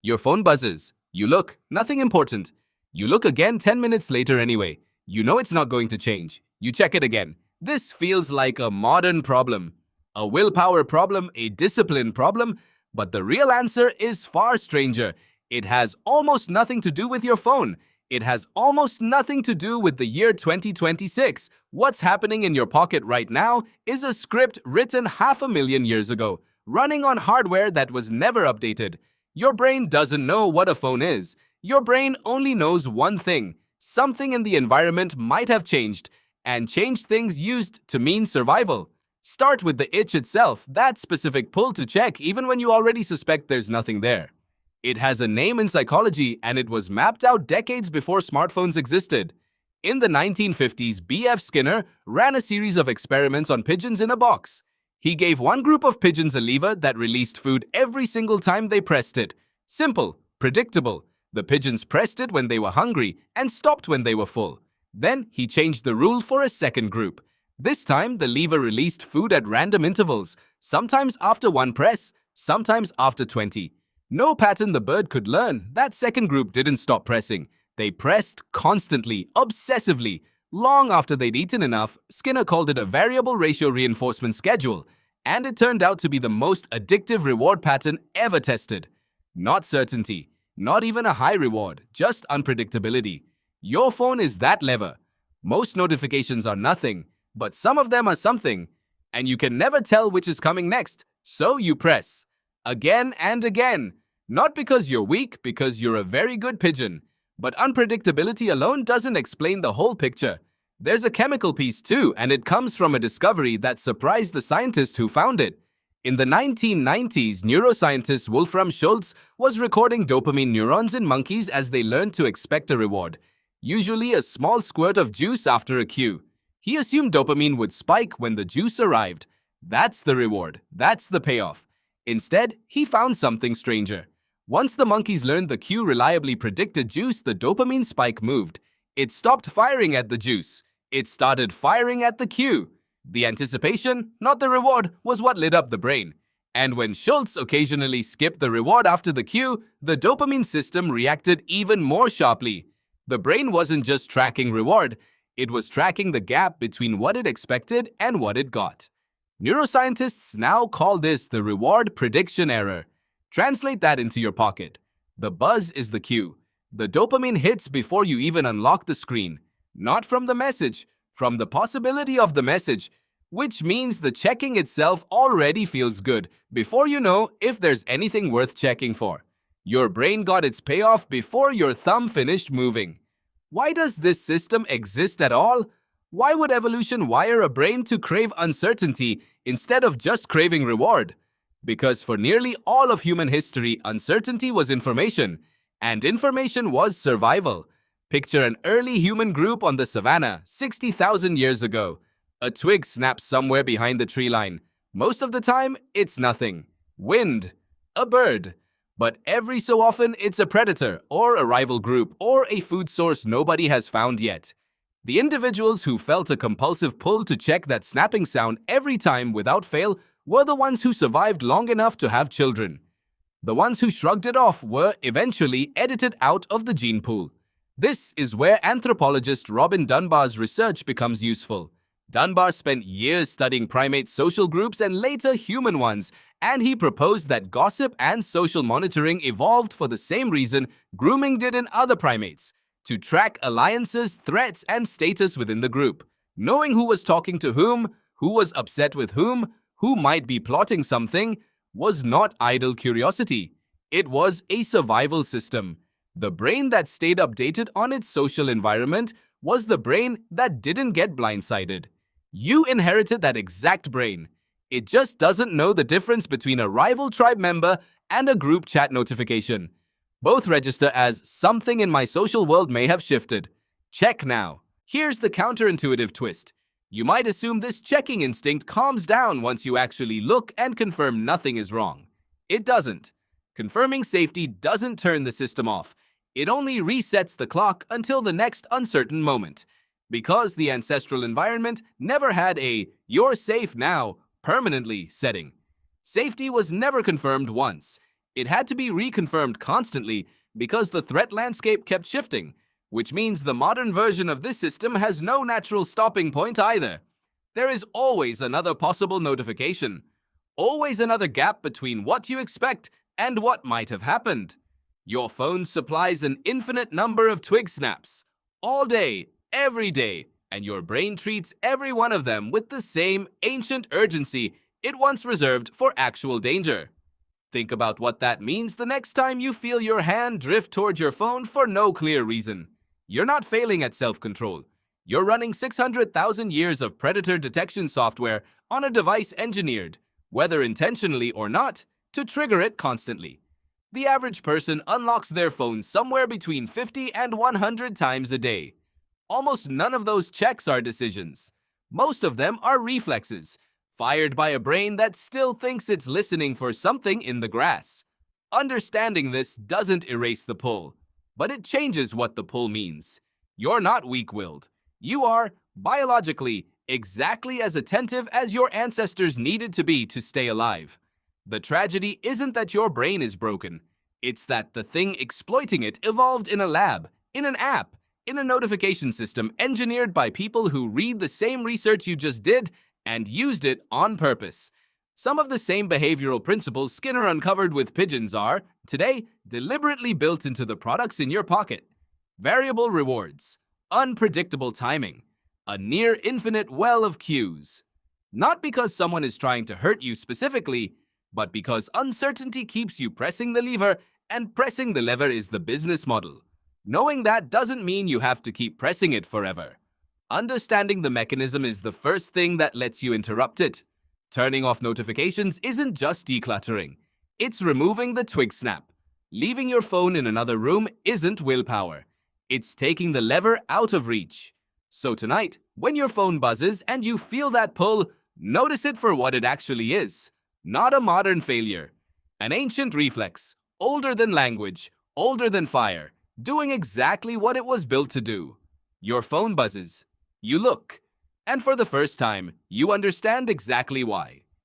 Your phone buzzes. You look, nothing important. You look again 10 minutes later anyway. You know it's not going to change. You check it again. This feels like a modern problem. A willpower problem, a discipline problem, but the real answer is far stranger. It has almost nothing to do with your phone. It has almost nothing to do with the year 2026. What's happening in your pocket right now is a script written 500,000 years ago, running on hardware that was never updated. Your brain doesn't know what a phone is. Your brain only knows one thing. Something in the environment might have changed, and changed things used to mean survival. Start with the itch itself, that specific pull to check even when you already suspect there's nothing there. It has a name in psychology, and it was mapped out decades before smartphones existed. In the 1950s, B.F. Skinner ran a series of experiments on pigeons in a box. He gave one group of pigeons a lever that released food every single time they pressed it. Simple, predictable. The pigeons pressed it when they were hungry and stopped when they were full. Then he changed the rule for a second group. This time, the lever released food at random intervals, sometimes after one press, sometimes after 20. No pattern the bird could learn. That second group didn't stop pressing. They pressed constantly, obsessively. Long after they'd eaten enough, Skinner called it a variable ratio reinforcement schedule, and it turned out to be the most addictive reward pattern ever tested. Not certainty, not even a high reward, just unpredictability. Your phone is that lever. Most notifications are nothing, but some of them are something, and you can never tell which is coming next, so you press. Again and again. Not because you're weak, because you're a very good pigeon. But unpredictability alone doesn't explain the whole picture. There's a chemical piece too, and it comes from a discovery that surprised the scientist who found it. In the 1990s, neuroscientist Wolfram Schultz was recording dopamine neurons in monkeys as they learned to expect a reward, usually a small squirt of juice after a cue. He assumed dopamine would spike when the juice arrived. That's the reward. That's the payoff. Instead, he found something stranger. Once the monkeys learned the cue reliably predicted juice, the dopamine spike moved. It stopped firing at the juice. It started firing at the cue. The anticipation, not the reward, was what lit up the brain. And when Schultz occasionally skipped the reward after the cue, the dopamine system reacted even more sharply. The brain wasn't just tracking reward, it was tracking the gap between what it expected and what it got. Neuroscientists now call this the reward prediction error. Translate that into your pocket. The buzz is the cue. The dopamine hits before you even unlock the screen. Not from the message, from the possibility of the message, which means the checking itself already feels good before you know if there's anything worth checking for. Your brain got its payoff before your thumb finished moving. Why does this system exist at all? Why would evolution wire a brain to crave uncertainty instead of just craving reward? Because for nearly all of human history, uncertainty was information, and information was survival. Picture an early human group on the savannah 60,000 years ago. A twig snaps somewhere behind the tree line. Most of the time, it's nothing. Wind. A bird. But every so often, it's a predator, or a rival group, or a food source nobody has found yet. The individuals who felt a compulsive pull to check that snapping sound every time without fail were the ones who survived long enough to have children. The ones who shrugged it off were eventually edited out of the gene pool. This is where anthropologist Robin Dunbar's research becomes useful. Dunbar spent years studying primate social groups and later human ones, and he proposed that gossip and social monitoring evolved for the same reason grooming did in other primates: to track alliances, threats, and status within the group. Knowing who was talking to whom, who was upset with whom, who might be plotting something, was not idle curiosity. It was a survival system. The brain that stayed updated on its social environment was the brain that didn't get blindsided. You inherited that exact brain. It just doesn't know the difference between a rival tribe member and a group chat notification. Both register as something in my social world may have shifted. Check now. Here's the counterintuitive twist. You might assume this checking instinct calms down once you actually look and confirm nothing is wrong. It doesn't. Confirming safety doesn't turn the system off. It only resets the clock until the next uncertain moment. Because the ancestral environment never had a "you're safe now" permanently setting. Safety was never confirmed once. It had to be reconfirmed constantly because the threat landscape kept shifting, which means the modern version of this system has no natural stopping point either. There is always another possible notification, always another gap between what you expect and what might have happened. Your phone supplies an infinite number of twig snaps, all day, every day, and your brain treats every one of them with the same ancient urgency it once reserved for actual danger. Think about what that means the next time you feel your hand drift toward your phone for no clear reason. You're not failing at self-control. You're running 600,000 years of predator detection software on a device engineered, whether intentionally or not, to trigger it constantly. The average person unlocks their phone somewhere between 50 and 100 times a day. Almost none of those checks are decisions. Most of them are reflexes, fired by a brain that still thinks it's listening for something in the grass. Understanding this doesn't erase the pull, but it changes what the pull means. You're not weak-willed. You are, biologically, exactly as attentive as your ancestors needed to be to stay alive. The tragedy isn't that your brain is broken. It's that the thing exploiting it evolved in a lab, in an app, in a notification system engineered by people who read the same research you just did and used it on purpose. Some of the same behavioral principles Skinner uncovered with pigeons are, today, deliberately built into the products in your pocket. Variable rewards, unpredictable timing, a near-infinite well of cues. Not because someone is trying to hurt you specifically, but because uncertainty keeps you pressing the lever, and pressing the lever is the business model. Knowing that doesn't mean you have to keep pressing it forever. Understanding the mechanism is the first thing that lets you interrupt it. Turning off notifications isn't just decluttering. It's removing the twig snap. Leaving your phone in another room isn't willpower. It's taking the lever out of reach. So tonight, when your phone buzzes and you feel that pull, notice it for what it actually is. Not a modern failure. An ancient reflex, older than language, older than fire, doing exactly what it was built to do. Your phone buzzes. You look. And for the first time, you understand exactly why.